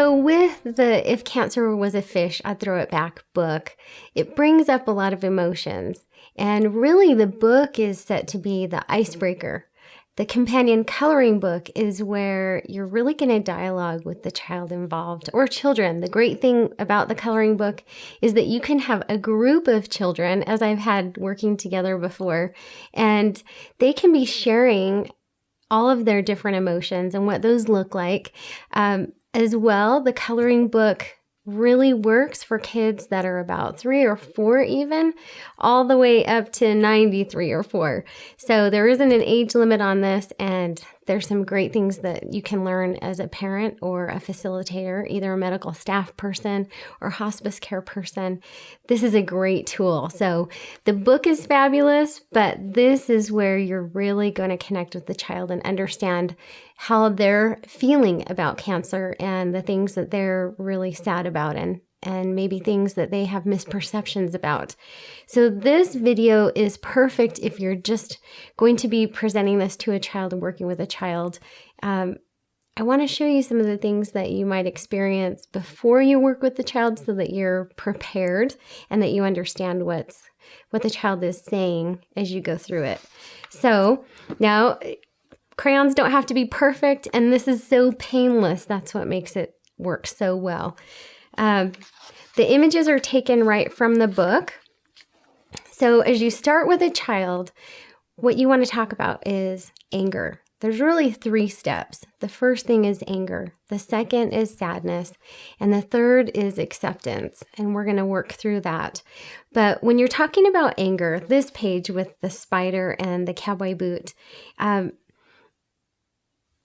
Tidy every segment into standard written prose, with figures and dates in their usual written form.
So with the If Cancer Was a Fish, I'd Throw It Back book, it brings up a lot of emotions. And really the book is set to be the icebreaker. The companion coloring book is where you're really going to dialogue with the child involved or children. The great thing about the coloring book is that you can have a group of children, as I've had working together before, and they can be sharing all of their different emotions and what those look like. As well, the coloring book really works for kids that are about 3 or 4 even, all the way up to 93 or 4. So there isn't an age limit on this, and there's some great things that you can learn as a parent or a facilitator, either a medical staff person or hospice care person. This is a great tool. So the book is fabulous, but this is where you're really going to connect with the child and understand how they're feeling about cancer and the things that they're really sad about and maybe things that they have misperceptions about. So this video is perfect if you're just going to be presenting this to a child and working with a child. I want to show you some of the things that you might experience before you work with the child so that you're prepared and that you understand what the child is saying as you go through it. So now, crayons don't have to be perfect, and this is so painless. That's what makes it work so well. The images are taken right from the book. So as you start with a child, what you want to talk about is anger. There's really 3 steps. The first thing is anger. The second is sadness. And the third is acceptance. And we're going to work through that. But when you're talking about anger, this page with the spider and the cowboy boot,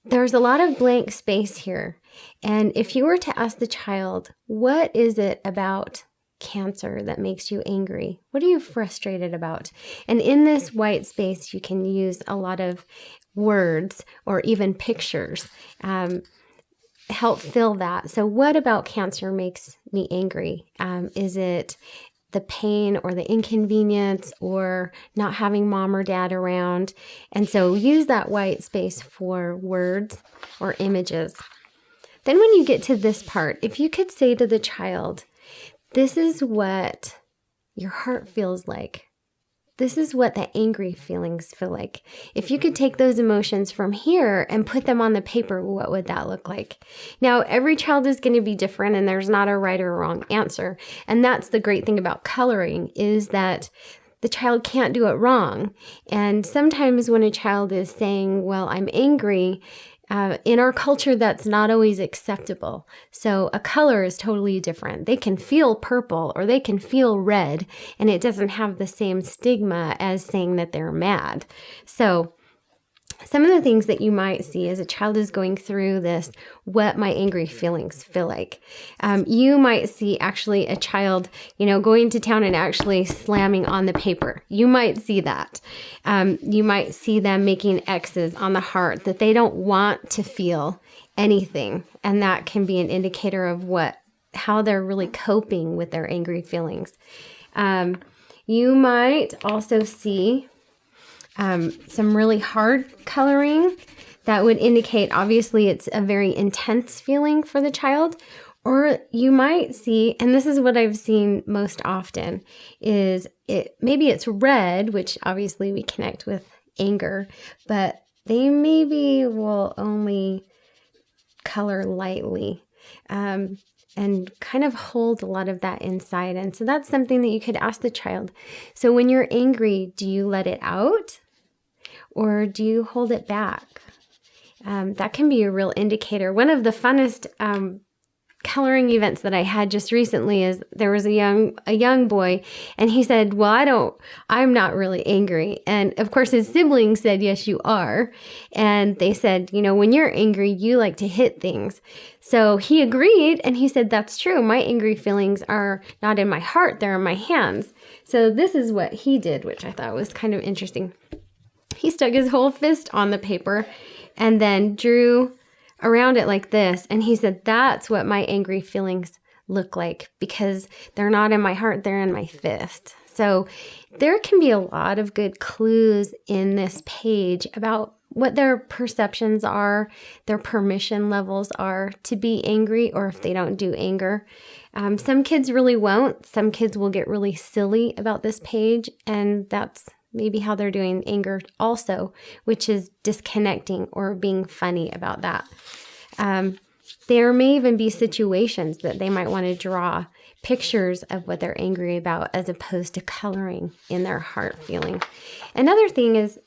there's a lot of blank space here. And if you were to ask the child, what is it about cancer that makes you angry? What are you frustrated about? And in this white space, you can use a lot of words or even pictures. Help fill that. So what about cancer makes me angry? Is it the pain or the inconvenience or not having mom or dad around? And so use that white space for words or images. Then when you get to this part, if you could say to the child, this is what your heart feels like. This is what the angry feelings feel like. If you could take those emotions from here and put them on the paper, what would that look like? Now, every child is going to be different, and there's not a right or wrong answer. And that's the great thing about coloring, is that the child can't do it wrong. And sometimes when a child is saying, well, I'm angry, in our culture, that's not always acceptable. So a color is totally different. They can feel purple or they can feel red, and it doesn't have the same stigma as saying that they're mad. So some of the things that you might see as a child is going through this, what my angry feelings feel like. You might see actually a child, going to town and actually slamming on the paper. You might see that. You might see them making X's on the heart that they don't want to feel anything. And that can be an indicator of how they're really coping with their angry feelings. You might also see some really hard coloring that would indicate, obviously, it's a very intense feeling for the child. Or you might see, and this is what I've seen most often, is maybe it's red, which obviously we connect with anger, but they maybe will only color lightly. And kind of hold a lot of that inside. And so that's something that you could ask the child. So when you're angry, do you let it out? Or do you hold it back? That can be a real indicator. One of the funnest coloring events that I had just recently is there was a young boy, and he said, well, I'm not really angry. And of course his siblings said, yes, you are. And they said, when you're angry, you like to hit things. So he agreed, and he said, that's true. My angry feelings are not in my heart, they're in my hands. So this is what he did, which I thought was kind of interesting. He stuck his whole fist on the paper and then drew around it like this. And he said, that's what my angry feelings look like, because they're not in my heart, they're in my fist. So there can be a lot of good clues in this page about what their perceptions are, their permission levels are to be angry, or if they don't do anger. Some kids really won't. Some kids will get really silly about this page, and that's maybe how they're doing anger also, which is disconnecting or being funny about that. There may even be situations that they might want to draw pictures of what they're angry about as opposed to coloring in their heart feeling. Another thing is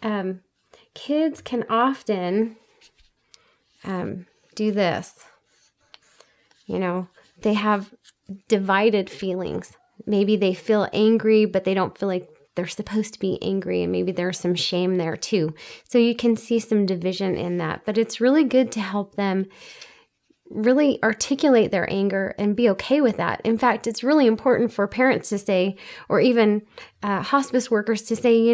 kids can often do this. They have divided feelings. Maybe they feel angry, but they don't feel like they're supposed to be angry, and maybe there's some shame there too. So you can see some division in that, but it's really good to help them really articulate their anger and be okay with that. In fact, it's really important for parents to say, or even hospice workers to say,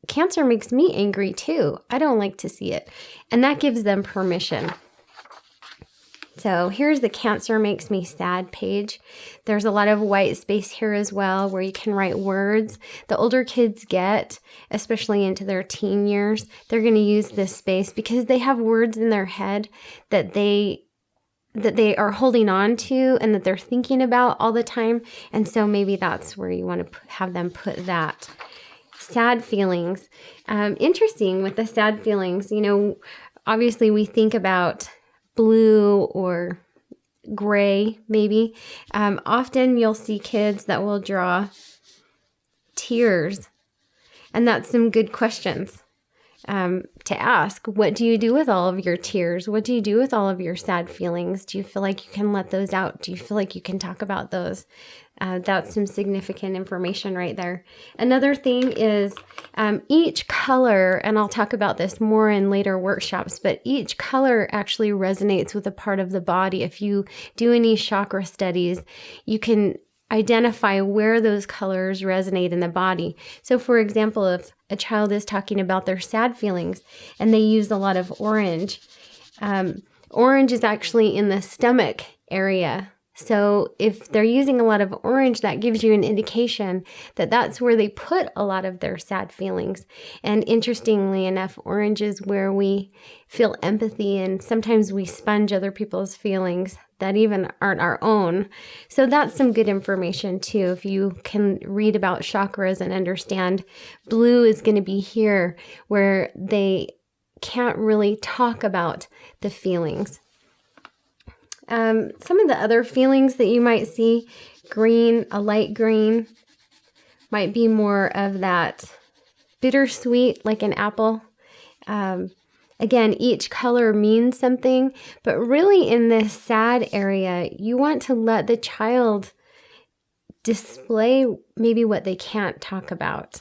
cancer makes me angry too. I don't like to see it. And that gives them permission. So here's the cancer makes me sad page. There's a lot of white space here as well where you can write words. The older kids get, especially into their teen years, they're going to use this space because they have words in their head that they are holding on to and that they're thinking about all the time. And so maybe that's where you want to have them put that. Sad feelings. Interesting with the sad feelings, obviously we think about blue or gray, maybe. Often you'll see kids that will draw tears, and that's some good questions to ask. What do you do with all of your tears? What do you do with all of your sad feelings? Do you feel like you can let those out? Do you feel like you can talk about those? That's some significant information right there. Another thing is each color, and I'll talk about this more in later workshops, but each color actually resonates with a part of the body. If you do any chakra studies, you can identify where those colors resonate in the body. So for example, if a child is talking about their sad feelings and they use a lot of orange, orange is actually in the stomach area. So if they're using a lot of orange, that gives you an indication that that's where they put a lot of their sad feelings. And interestingly enough, orange is where we feel empathy, and sometimes we sponge other people's feelings that even aren't our own. So that's some good information too. If you can read about chakras and understand, blue is going to be here where they can't really talk about the feelings. Some of the other feelings that you might see, green, a light green, might be more of that bittersweet, like an apple. Again, each color means something, but really in this sad area, you want to let the child display maybe what they can't talk about.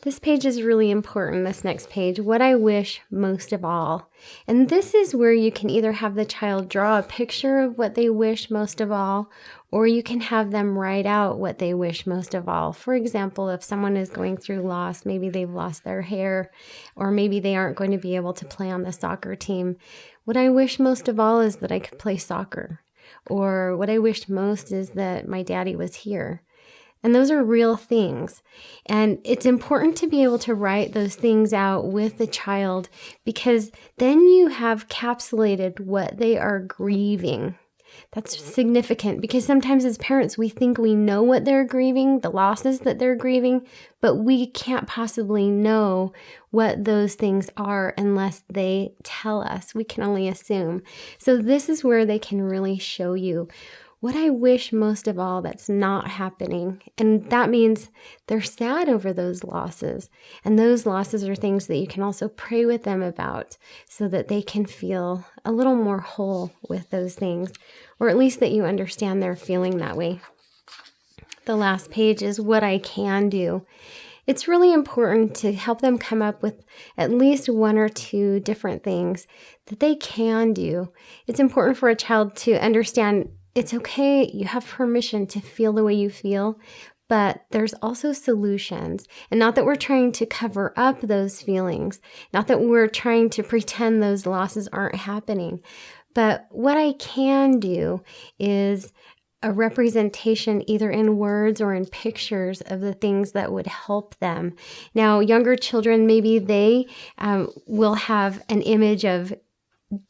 This page is really important, this next page, what I wish most of all. And this is where you can either have the child draw a picture of what they wish most of all, or you can have them write out what they wish most of all. For example, if someone is going through loss, maybe they've lost their hair, or maybe they aren't going to be able to play on the soccer team. What I wish most of all is that I could play soccer. Or what I wished most is that my daddy was here. And those are real things. And it's important to be able to write those things out with the child, because then you have capsulated what they are grieving. That's significant, because sometimes as parents, we think we know what they're grieving, the losses that they're grieving, but we can't possibly know what those things are unless they tell us. We can only assume. So this is where they can really show you what I wish most of all that's not happening. And that means they're sad over those losses. And those losses are things that you can also pray with them about so that they can feel a little more whole with those things, or at least that you understand they're feeling that way. The last page is what I can do. It's really important to help them come up with at least one or two different things that they can do. It's important for a child to understand it's okay, you have permission to feel the way you feel, but there's also solutions. And not that we're trying to cover up those feelings, not that we're trying to pretend those losses aren't happening, but what I can do is a representation either in words or in pictures of the things that would help them. Now, younger children, maybe they will have an image of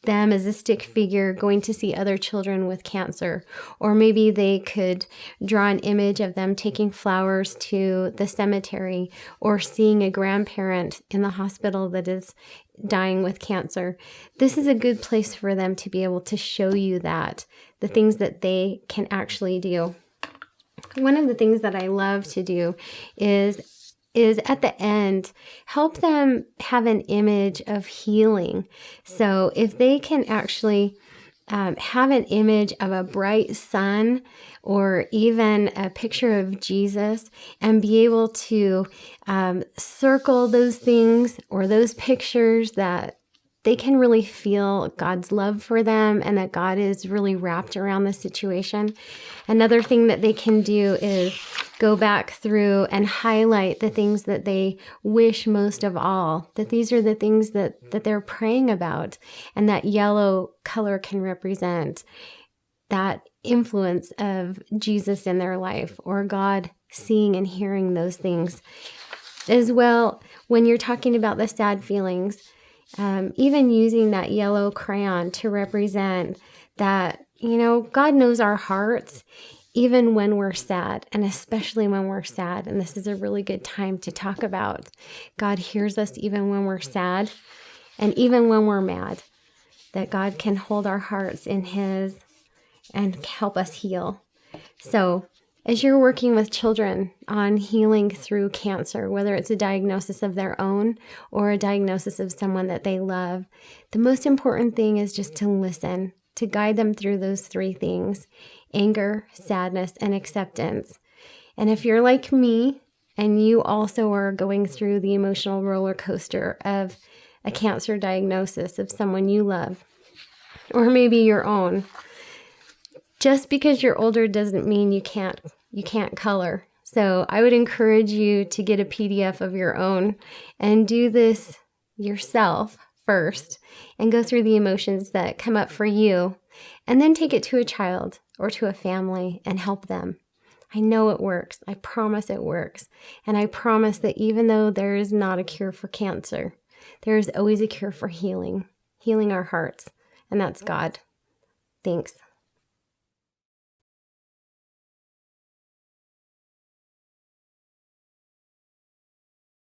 them as a stick figure going to see other children with cancer. Or maybe they could draw an image of them taking flowers to the cemetery or seeing a grandparent in the hospital that is dying with cancer. This is a good place for them to be able to show you that, the things that they can actually do. One of the things that I love to do is at the end, help them have an image of healing. So if they can actually have an image of a bright sun or even a picture of Jesus and be able to circle those things or those pictures that they can really feel God's love for them and that God is really wrapped around the situation. Another thing that they can do is go back through and highlight the things that they wish most of all, that these are the things that they're praying about, and that yellow color can represent that influence of Jesus in their life or God seeing and hearing those things. As well, when you're talking about the sad feelings, even using that yellow crayon to represent that, God knows our hearts, even when we're sad, and especially when we're sad. And this is a really good time to talk about God hears us even when we're sad and even when we're mad, that God can hold our hearts in His and help us heal. So as you're working with children on healing through cancer, whether it's a diagnosis of their own or a diagnosis of someone that they love, the most important thing is just to listen, to guide them through those three things: anger, sadness, and acceptance. And if you're like me and you also are going through the emotional roller coaster of a cancer diagnosis of someone you love, or maybe your own, just because you're older doesn't mean you can't color. So I would encourage you to get a PDF of your own and do this yourself first and go through the emotions that come up for you, and then take it to a child or to a family and help them. I know it works. I promise it works. And I promise that even though there is not a cure for cancer, there is always a cure for healing our hearts, and that's God. Thanks.